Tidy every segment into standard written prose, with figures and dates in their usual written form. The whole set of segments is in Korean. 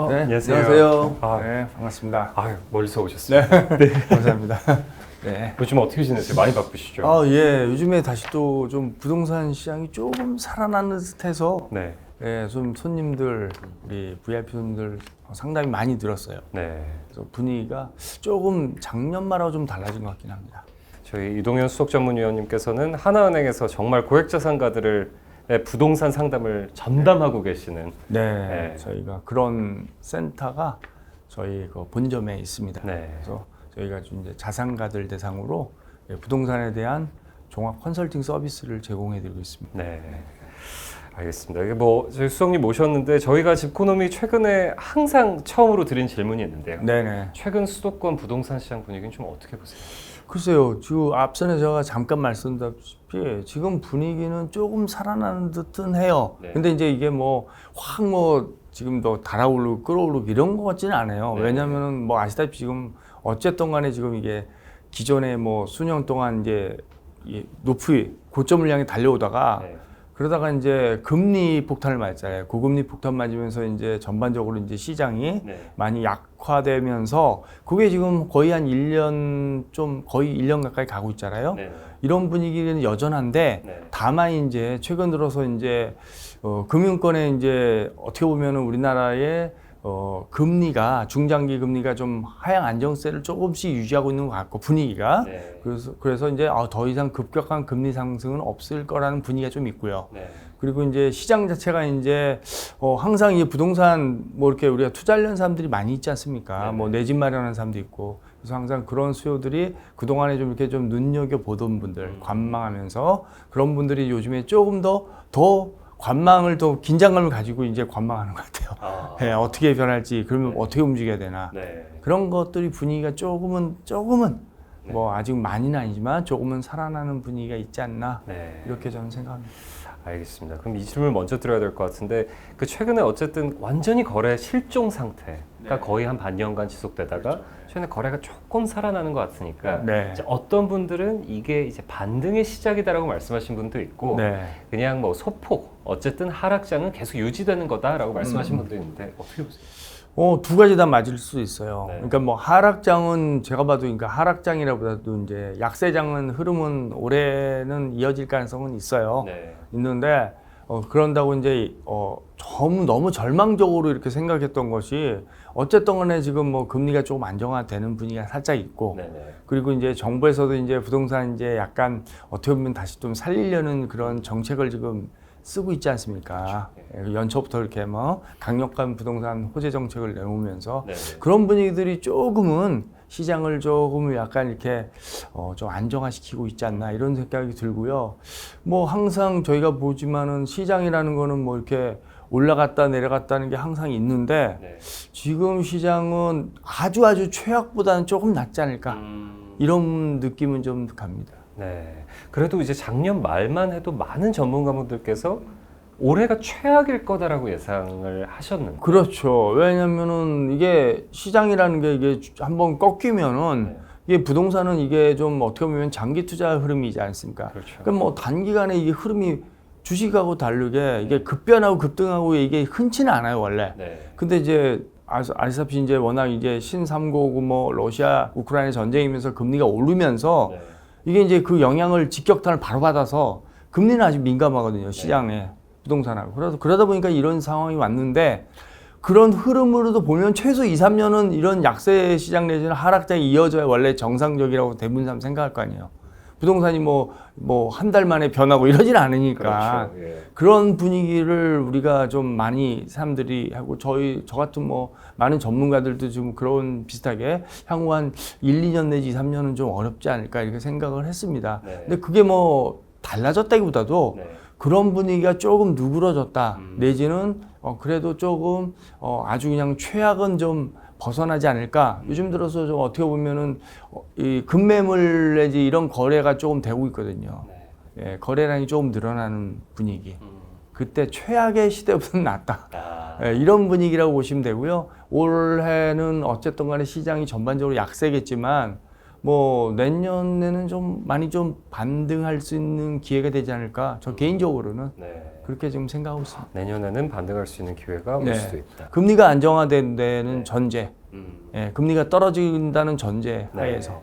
네, 안녕하세요. 안녕하세요. 아, 네, 반갑습니다. 멀리서 오셨어요. 네, 감사합니다. 네. 요즘 어떻게 지내세요? 많이 바쁘시죠? 예, 요즘에 다시 또 좀 부동산 시장이 조금 살아나는 듯해서 네. 예, 좀 손님들, 우리 VIP 손님들 상당히 많이 늘었어요. 네. 그래서 분위기가 조금 작년 말하고 좀 달라진 것 같긴 합니다. 저희 이동현 수석전문위원님께서는 하나은행에서 정말 고액자산가들의 부동산 상담을 전담하고 계시는. 네, 저희가 그런 센터가 저희 그 본점에 있습니다. 네. 그래서 저희가 좀 이제 자산가들 대상으로 부동산에 대한 종합 컨설팅 서비스를 제공해드리고 있습니다. 네. 알겠습니다. 이게 뭐 저희 수석님 모셨는데 저희가 집코노미 최근에 항상 처음으로 드린 질문이 있는데요. 네네. 최근 수도권 부동산 시장 분위기는 좀 어떻게 보세요? 글쎄요, 지금 앞선에 제가 잠깐 말씀드렸다시피 지금 분위기는 조금 살아나는 듯은 해요. 네. 근데 이제 이게 확 지금 더 달아오르고 끌어오르고 이런 것 같지는 않아요. 네. 왜냐면은 아시다시피 지금 어쨌든 간에 지금 이게 기존에 수년 동안 이제 높이 고점을 향해 달려오다가 네. 그러다가 이제 금리 폭탄을 맞았잖아요. 고금리 폭탄 맞으면서 이제 전반적으로 이제 시장이 네. 많이 약화되면서 그게 지금 거의 한 1년 거의 1년 가까이 가고 있잖아요. 네. 이런 분위기는 여전한데 네. 다만 이제 최근 들어서 이제 금융권에 이제 어떻게 보면은 우리나라의 금리가 중장기 금리가 좀 하향 안정세를 조금씩 유지하고 있는 것 같고 분위기가 네. 그래서 이제 더 이상 급격한 금리 상승은 없을 거라는 분위기가 좀 있고요. 네. 그리고 이제 시장 자체가 이제 항상 이 부동산 이렇게 우리가 투자하려는 사람들이 많이 있지 않습니까? 네. 내 집 마련하는 사람도 있고 그래서 항상 그런 수요들이 그동안에 좀 이렇게 좀 눈여겨 보던 분들 관망하면서 그런 분들이 요즘에 조금 더 관망을 더 긴장감을 가지고 이제 관망하는 것 같아요. 네, 어떻게 변할지 그러면 어떻게 움직여야 되나 네. 그런 것들이 분위기가 조금은 아직 많이는 아니지만 조금은 살아나는 분위기가 있지 않나 네. 이렇게 저는 생각합니다. 알겠습니다. 그럼 이 질문을 먼저 드려야 될 것 같은데 최근에 어쨌든 완전히 거래 실종 상태가 거의 한 반년간 지속되다가 최근에 거래가 조금 살아나는 것 같으니까 이제 어떤 분들은 이게 이제 반등의 시작이다라고 말씀하신 분도 있고 그냥 소폭 어쨌든 하락장은 계속 유지되는 거다라고 말씀하신 분도 있는데 어떻게 보세요? 두 가지 다 맞을 수 있어요. 네. 그러니까 하락장은 제가 봐도 그러니까 하락장이라보다도 이제 약세장은 흐름은 올해는 이어질 가능성은 있어요. 네. 있는데 그런다고 이제 너무 절망적으로 이렇게 생각했던 것이 어쨌든 간에 지금 금리가 조금 안정화되는 분위기가 살짝 있고 네네. 그리고 이제 정부에서도 이제 부동산 이제 약간 어떻게 보면 다시 좀 살리려는 그런 정책을 지금 쓰고 있지 않습니까? 그렇죠. 연초부터 이렇게 강력한 부동산 호재 정책을 내놓으면서 그런 분위기들이 조금은 시장을 조금 약간 이렇게 좀 안정화시키고 있지 않나 이런 생각이 들고요. 항상 저희가 보지만은 시장이라는 거는 이렇게 올라갔다 내려갔다는 게 항상 있는데 지금 시장은 아주 최악보다는 조금 낫지 않을까 이런 느낌은 좀 갑니다. 네. 그래도 이제 작년 말만 해도 많은 전문가분들께서 올해가 최악일 거다라고 예상을 하셨는데. 그렇죠. 왜냐면은 이게 시장이라는 게 이게 한번 꺾이면은 이게 부동산은 이게 좀 어떻게 보면 장기 투자 흐름이지 않습니까? 그렇죠. 그럼 단기간에 이게 흐름이 주식하고 다르게 이게 급변하고 급등하고 이게 흔치는 않아요, 원래. 근데 이제 아시다시피 이제 워낙 이제 신삼고고 러시아 우크라이나 전쟁이면서 금리가 오르면서 이게 이제 그 영향을 직격탄을 바로 받아서 금리는 아주 민감하거든요, 시장에. 부동산하고. 그러다 보니까 이런 상황이 왔는데 그런 흐름으로도 보면 최소 2, 3년은 이런 약세 시장 내지는 하락장이 이어져야 원래 정상적이라고 대부분 사람 생각할 거 아니에요. 부동산이 한 달 만에 변하고 이러진 않으니까. 그렇죠. 그런 분위기를 우리가 좀 많이 사람들이 하고 저 같은 많은 전문가들도 지금 그런 비슷하게 향후 한 1, 2년 내지 2, 3년은 좀 어렵지 않을까 이렇게 생각을 했습니다. 근데 그게 달라졌다기보다도 그런 분위기가 조금 누그러졌다 내지는 그래도 조금 아주 그냥 최악은 좀 벗어나지 않을까. 요즘 들어서 좀 어떻게 보면은 이 급매물 내지 이런 거래가 조금 되고 있거든요. 거래량이 조금 늘어나는 분위기. 그때 최악의 시대보다는 낫다. 이런 분위기라고 보시면 되고요. 올해는 어쨌든 간에 시장이 전반적으로 약세겠지만 뭐 내년에는 좀 많이 좀 반등할 수 있는 기회가 되지 않을까. 저 개인적으로는 네. 그렇게 좀 생각하고 있습니다. 내년에는 반등할 수 있는 기회가 올 네. 수도 있다. 금리가 안정화된 데는 네. 전제, 예, 금리가 떨어진다는 전제 네. 하에서.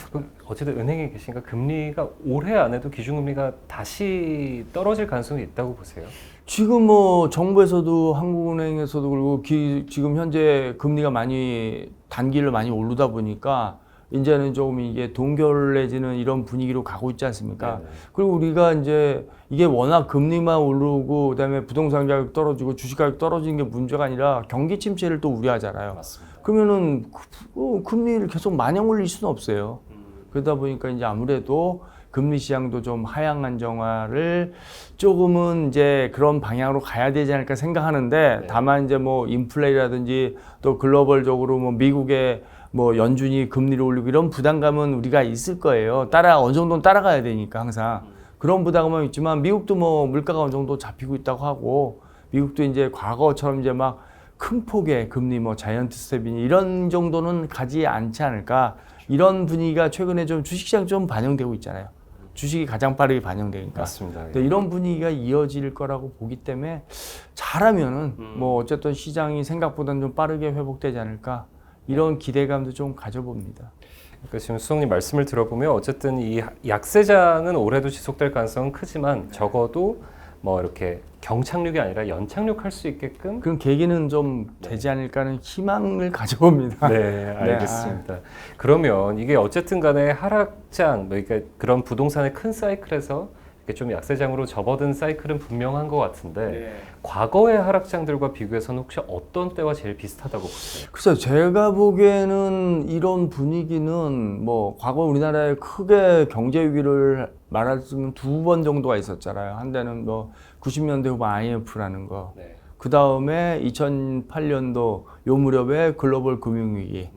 그럼 어쨌든 은행에 계신가 금리가 올해 안에도 기준금리가 다시 떨어질 가능성이 있다고 보세요? 지금 뭐 정부에서도 한국은행에서도 그리고 지금 현재 금리가 많이 단기를 많이 오르다 보니까 이제는 조금 이게 동결해지는 이런 분위기로 가고 있지 않습니까? 네네. 그리고 우리가 이제 이게 워낙 금리만 오르고 그다음에 부동산 가격 떨어지고 주식 가격 떨어지는 게 문제가 아니라 경기 침체를 또 우려하잖아요. 맞습니다. 그러면은 금리를 계속 마냥 올릴 수는 없어요. 그러다 보니까 이제 아무래도 금리 시장도 좀 하향 안정화를 조금은 이제 그런 방향으로 가야 되지 않을까 생각하는데 네. 다만 이제 뭐 인플레이라든지 또 글로벌적으로 뭐 미국의 뭐 연준이 금리를 올리고 이런 부담감은 우리가 있을 거예요. 어느 정도는 따라가야 되니까 항상 그런 부담감은 있지만 미국도 뭐 물가가 어느 정도 잡히고 있다고 하고 미국도 이제 과거처럼 이제 막 큰 폭의 금리 뭐 자이언트 스텝이니 이런 정도는 가지 않지 않을까. 이런 분위기가 최근에 좀 주식시장 좀 반영되고 있잖아요. 주식이 가장 빠르게 반영되니까. 맞습니다. 근데 이런 분위기가 이어질 거라고 보기 때문에 잘하면은 뭐 어쨌든 시장이 생각보다는 좀 빠르게 회복되지 않을까. 이런 기대감도 좀 가져봅니다. 그러니까 지금 수석님 말씀을 들어보면 어쨌든 이 약세장은 올해도 지속될 가능성은 크지만 적어도 뭐 이렇게 경착륙이 아니라 연착륙할 수 있게끔 그런 계기는 좀 되지 않을까 하는 희망을 가져봅니다. 네, 알겠습니다. 그러면 이게 어쨌든 간에 하락장, 그러니까 그런 부동산의 큰 사이클에서 이렇게 좀 약세장으로 접어든 사이클은 분명한 것 같은데 과거의 하락장들과 비교해서는 혹시 어떤 때와 제일 비슷하다고 보세요? 글쎄요, 제가 보기에는 이런 분위기는 뭐 과거 우리나라에 크게 경제 위기를 말할 수 있는 2번 정도가 있었잖아요. 한 대는 뭐 90년대 후반 IMF라는 거. 네. 그 다음에 2008년도 요 무렵에 글로벌 금융위기.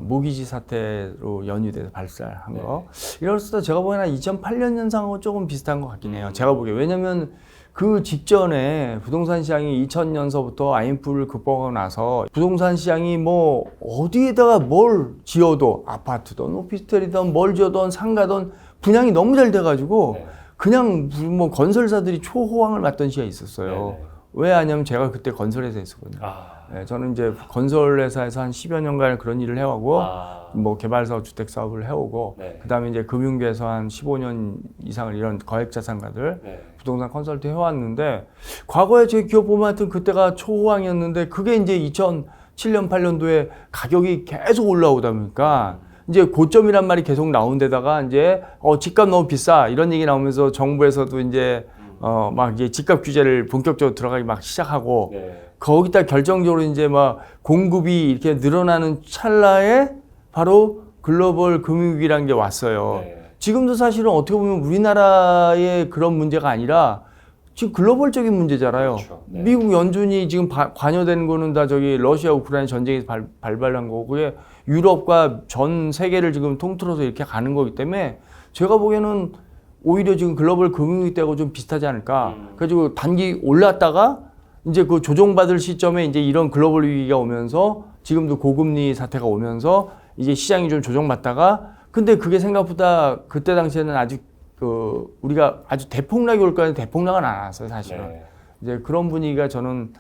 모기지 사태로 연유돼서 발생한 거. 이럴수도 제가 보기에는 2008년 현상하고 조금 비슷한 것 같긴 해요. 제가 보기에. 왜냐면 그 직전에 부동산 시장이 2000년서부터 IMF를 극복하고 나서 부동산 시장이 뭐 어디에다가 뭘 지어도 아파트든 오피스텔이든 뭘 지어든 상가든 분양이 너무 잘 돼가지고 그냥 뭐 건설사들이 초호황을 맞던 시기가 있었어요. 왜 하냐면 제가 그때 건설회사에 있었거든요. 네, 저는 이제 건설회사에서 한 10여 년간 그런 일을 해오고 뭐 개발사업, 주택사업을 해오고 그다음에 이제 금융계에서 한 15년 이상을 이런 거액자산가들 부동산 컨설팅 해왔는데 과거에 제 기업 보면 하여튼 그때가 초호황이었는데 그게 이제 2007년, 8년도에 가격이 계속 올라오다 보니까 이제 고점이란 말이 계속 나온 데다가 이제 집값 너무 비싸 이런 얘기 나오면서 정부에서도 이제 막 이제 집값 규제를 본격적으로 들어가기 막 시작하고 거기다 결정적으로 이제 막 공급이 이렇게 늘어나는 찰나에 바로 글로벌 금융위기라는 게 왔어요. 지금도 사실은 어떻게 보면 우리나라의 그런 문제가 아니라 지금 글로벌적인 문제잖아요. 그렇죠. 미국 연준이 지금 관여되는 거는 다 저기 러시아 우크라이나 전쟁에서 발발한 거고 그게 유럽과 전 세계를 지금 통틀어서 이렇게 가는 거기 때문에 제가 보기에는 오히려 지금 글로벌 금융위기 때하고 좀 비슷하지 않을까. 그래가지고 단기 올랐다가 이제 그 조정받을 시점에 이제 이런 글로벌 위기가 오면서 지금도 고금리 사태가 오면서 이제 시장이 좀 조정받다가 근데 그게 생각보다 그때 당시에는 아직 우리가 아주 대폭락이 올 거는 대폭락은 안 왔어요, 사실은. 이제 그런 분위기가 저는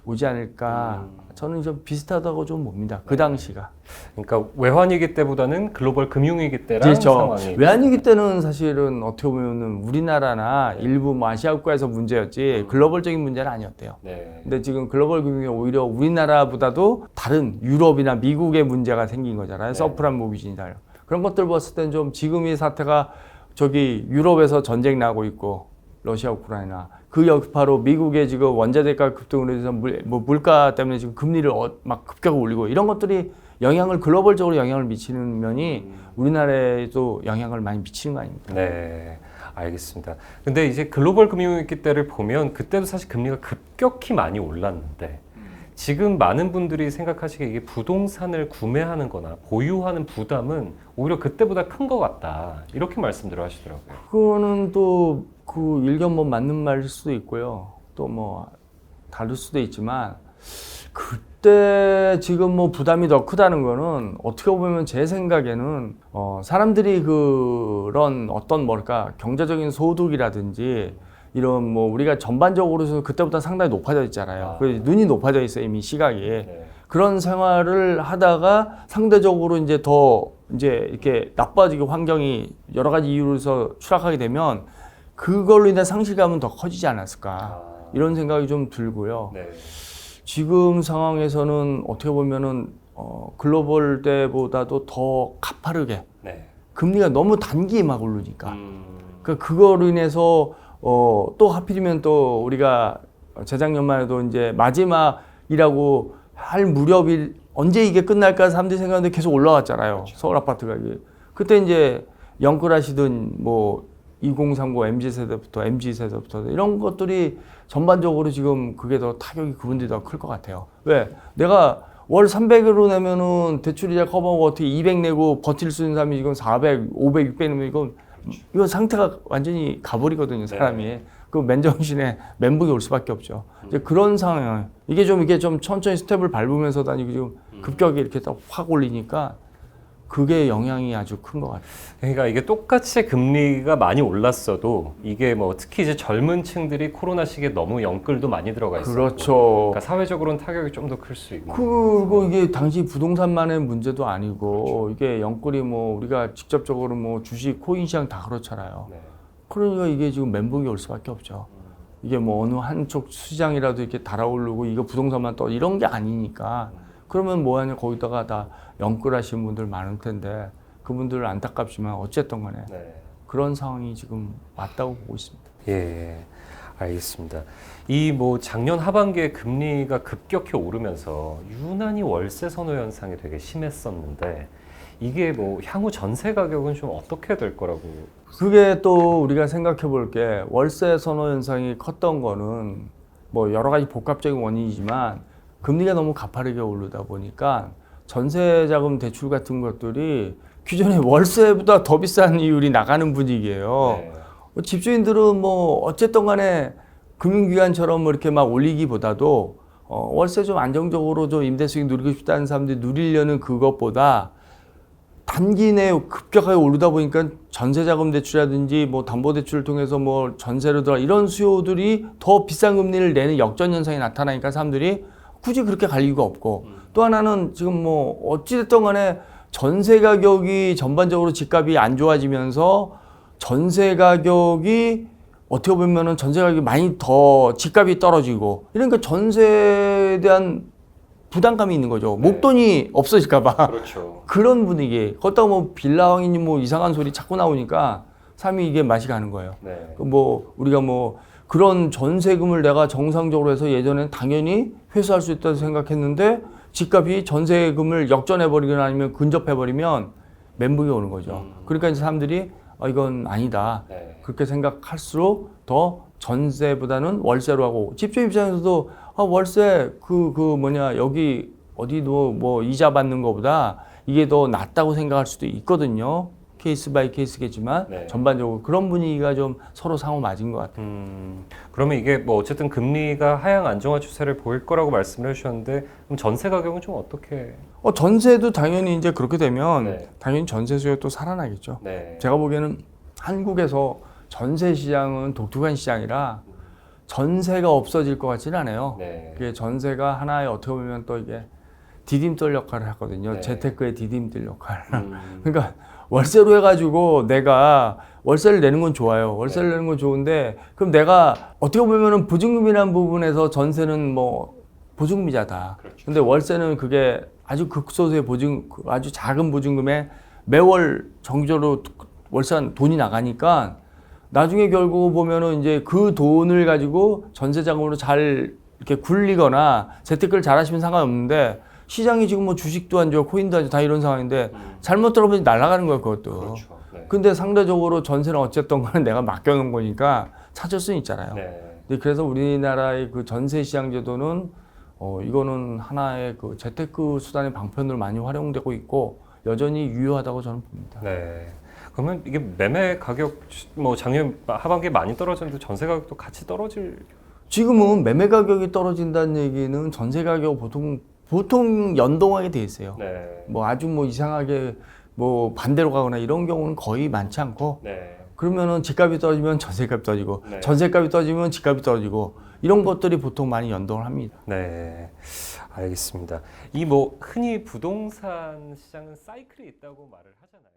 오지 않을까. 저는 좀 비슷하다고 좀 봅니다. 그 당시가. 그러니까 외환위기 때보다는 글로벌 금융위기 때랑 그렇죠. 상황이 외환위기 때는 사실은 어떻게 보면은 우리나라나 일부 뭐 아시아 국가에서 문제였지 글로벌적인 문제는 아니었대요. 근데 지금 글로벌 금융이 오히려 우리나라보다도 다른 유럽이나 미국의 문제가 생긴 거잖아요. 서프란 모기지나 그런 것들 봤을 때는 좀 지금 이 사태가 저기 유럽에서 전쟁 나고 있고 러시아 우크라이나 그 여파로 미국의 지금 원자재가 급등으로 해서 물가 때문에 지금 금리를 막 급격하게 올리고 이런 것들이 글로벌적으로 영향을 미치는 면이 우리나라에도 영향을 많이 미치는 거 아닙니까? 네, 알겠습니다. 근데 이제 글로벌 금융위기 때를 보면 그때도 사실 금리가 급격히 많이 올랐는데 지금 많은 분들이 생각하시기에 이게 부동산을 구매하는 거나 보유하는 부담은 오히려 그때보다 큰 것 같다. 이렇게 말씀들을 하시더라고요. 그거는 또 그 일견 뭐 맞는 말일 수도 있고요. 또 뭐 다를 수도 있지만 그때 지금 뭐 부담이 더 크다는 거는 어떻게 보면 제 생각에는 사람들이 그런 어떤 뭐랄까 경제적인 소득이라든지 이런 뭐 우리가 전반적으로 그때보다 상당히 높아져 있잖아요. 그 눈이 높아져 있어요, 이미 시각이. 네. 그런 생활을 하다가 상대적으로 이제 더 이제 이렇게 나빠지게 환경이 여러 가지 이유로서 추락하게 되면 그걸로 인한 상실감은 더 커지지 않았을까 이런 생각이 좀 들고요. 네. 지금 상황에서는 어떻게 보면은 글로벌 때보다도 더 가파르게 네. 금리가 너무 단기에 막 오르니까 그러니까 그거로 인해서 또 하필이면 또 우리가 재작년만 해도 이제 마지막이라고 할 무렵이 언제 이게 끝날까 사람들이 생각하는데 계속 올라왔잖아요. 그렇죠. 서울 아파트 가격이. 그때 이제 영끌하시던 뭐 2030 MZ세대부터 이런 것들이 전반적으로 지금 그게 더 타격이 그분들이 더 클 것 같아요. 왜? 내가 월 300으로 내면은 대출이자 커버하고 어떻게 200 내고 버틸 수 있는 사람이 지금 400, 500, 600 내면 이건 상태가 완전히 가버리거든요, 사람이. 네. 그 맨정신에 멘붕이 올 수밖에 없죠. 이제 그런 상황, 이게 좀 천천히 스텝을 밟으면서 다니고 지금 급격히 이렇게 확 올리니까 그게 영향이 아주 큰 것 같아요. 그러니까 이게 똑같이 금리가 많이 올랐어도 이게 뭐 특히 이제 젊은 층들이 코로나 시기에 너무 연끌도 많이 들어가 있었고, 그렇죠. 그러니까 사회적으로는 타격이 좀 더 클 수 있고. 그리고 이게 당시 부동산만의 문제도 아니고 그렇죠. 이게 연끌이 뭐 우리가 직접적으로 뭐 주식, 코인 시장 다 그렇잖아요. 네. 그러니까 이게 지금 멘붕이 올 수밖에 없죠. 이게 뭐 어느 한쪽 시장이라도 이렇게 달아오르고 이거 부동산만 떠 이런 게 아니니까. 그러면 뭐하냐 거기다가 다 연끌하신 분들 많을 텐데 그분들 안타깝지만 어쨌든 간에 네. 그런 상황이 지금 왔다고 보고 있습니다. 예, 알겠습니다. 이 뭐 작년 하반기에 금리가 급격히 오르면서 유난히 월세 선호 현상이 되게 심했었는데 이게 뭐 향후 전세 가격은 좀 어떻게 될 거라고? 그게 또 우리가 생각해 볼 게 월세 선호 현상이 컸던 거는 뭐 여러 가지 복합적인 원인이지만 금리가 너무 가파르게 오르다 보니까 전세자금 대출 같은 것들이 기존에 월세보다 더 비싼 이율이 나가는 분위기예요. 네. 집주인들은 뭐 어쨌든 간에 금융기관처럼 뭐 이렇게 막 올리기보다도 월세 좀 안정적으로 좀 임대 수익 누리고 싶다는 사람들이 누리려는 그것보다 단기 내에 급격하게 오르다 보니까 전세자금 대출이라든지 뭐 담보대출을 통해서 뭐 전세를 들어 이런 수요들이 더 비싼 금리를 내는 역전 현상이 나타나니까 사람들이 굳이 그렇게 갈 이유가 없고 또 하나는 지금 뭐 어찌됐든 간에 전세 가격이 전반적으로 집값이 안 좋아지면서 전세 가격이 어떻게 보면은 전세 가격이 많이 더 집값이 떨어지고 이러니까 전세에 대한 부담감이 있는 거죠. 네. 목돈이 없어질까봐. 그렇죠. 그런 분위기. 거기다가 뭐 빌라왕이니 뭐 이상한 소리 자꾸 나오니까 사람이 이게 맛이 가는 거예요. 네. 뭐 우리가 뭐 그런 전세금을 내가 정상적으로 해서 예전에는 당연히 회수할 수 있다고 생각했는데 집값이 전세금을 역전해버리거나 아니면 근접해버리면 멘붕이 오는 거죠. 그러니까 이제 사람들이 이건 아니다. 네. 그렇게 생각할수록 더 전세보다는 월세로 하고 집주인 입장에서도 월세 여기 어디도 뭐 이자 받는 것보다 이게 더 낫다고 생각할 수도 있거든요. 케이스 바이 케이스겠지만 네. 전반적으로 그런 분위기가 좀 서로 상호 맞은 것 같아요. 그러면 이게 뭐 어쨌든 금리가 하향 안정화 추세를 보일 거라고 말씀을 해주셨는데 그럼 전세 가격은 좀 어떻게? 전세도 당연히 이제 그렇게 되면 네. 당연히 전세 수요 또 살아나겠죠. 네. 제가 보기에는 한국에서 전세 시장은 독특한 시장이라 전세가 없어질 것 같지는 않아요. 네. 그게 전세가 하나의 어떻게 보면 또 이게 디딤돌 역할을 하거든요. 네. 재테크의 디딤돌 역할. 그러니까 월세로 해가지고 내가 월세를 내는 건 좋아요. 월세를 네. 내는 건 좋은데 그럼 내가 어떻게 보면은 보증금이라는 부분에서 전세는 뭐 보증금이자다. 그렇죠. 근데 월세는 그게 아주 극소수의 아주 작은 보증금에 매월 정기적으로 월세 돈이 나가니까 나중에 결국 보면은 이제 그 돈을 가지고 전세자금으로 잘 이렇게 굴리거나 재테크를 잘 하시면 상관없는데 시장이 지금 뭐 주식도 안 좋아, 코인도 안 좋아, 다 이런 상황인데 잘못 들어보니 날아가는 거야, 그것도. 그렇죠. 네. 근데 상대적으로 전세는 어쨌든 간에 내가 맡겨놓은 거니까 찾을 수는 있잖아요. 네. 근데 그래서 우리나라의 그 전세 시장 제도는 이거는 하나의 그 재테크 수단의 방편으로 많이 활용되고 있고 여전히 유효하다고 저는 봅니다. 네. 그러면 이게 매매 가격 뭐 작년 하반기에 많이 떨어졌는데 전세 가격도 같이 떨어질? 지금은 매매 가격이 떨어진다는 얘기는 전세 가격 보통 보통 연동하게 돼 있어요. 네. 뭐 아주 뭐 이상하게 뭐 반대로 가거나 이런 경우는 거의 많지 않고 네. 그러면은 집값이 떨어지면 전세값이 떨어지고 네. 전세값이 떨어지면 집값이 떨어지고 이런 것들이 보통 많이 연동을 합니다. 네, 알겠습니다. 이 뭐 흔히 부동산 시장은 사이클이 있다고 말을 하잖아요.